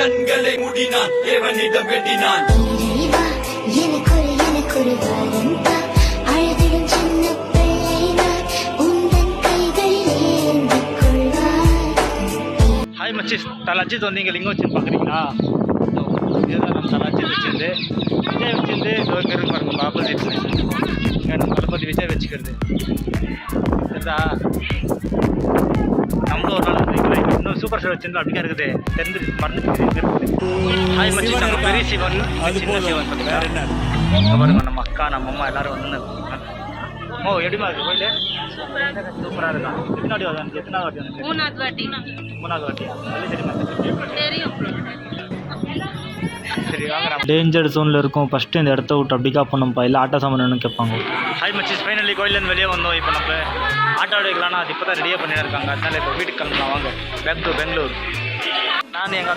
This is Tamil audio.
கண்களை மூடினான் தேவனிடம் வெட்டினான். ஹாய் மச்சிஸ், தலை அஜித் வந்து இங்கே லிங்கம் வச்சு பார்க்குறீங்களா? இதுதான் நம்ம தலை அஜித் வச்சிருந்து விஜய் வச்சிருந்து இங்கே இருக்கு பாருங்க ஆப்போசிட்ல. இங்கே நம்ம தளபதி விஜய் வச்சுக்கிறது சரிதா. நம்மளும் ஒரு நாள் வந்து இன்னும் சூப்பர் ஸ்டார் வச்சிருந்தோம் அப்படியே இருக்குது தெரிஞ்சு மறந்துட்டு. ஹாய் மச்சிஸ், நம்ம பெரிய சிவன் சின்ன சிவன் பார்த்தீங்கன்னா பாருங்க நம்ம அக்கா நம்ம அம்மா எல்லாரும் வந்து ஓ எப்படிமா இருக்கு கோயில்? சூப்பராக இருக்கும். எத்தனாவது வாட்டி? எத்தனாவது வாட்டி? மூணாவது வாட்டியா? தெரியுமா? சரி வாங்க. டேஞ்சர் ஜோனில் இருக்கும். ஃபஸ்ட்டு இந்த இடத்த விட்டு அப்படி காப்பணும்ப்பா, இல்லை ஆட்டோ சாமான் கேட்பாங்க. ஹாய் மச்சிஸ், ஃபைனலி கோயிலேருந்து வெளியே வந்தோம். இப்போ நம்ம ஆட்டோ எடுக்கலாம்னா அது இப்போ தான் ரெடியாக பண்ணிட்டு இருக்காங்க. அதனால இப்போ வீட்டுக்கு கிளம்பலாம் வாங்க. Back to Bangalore. நான் எங்கள்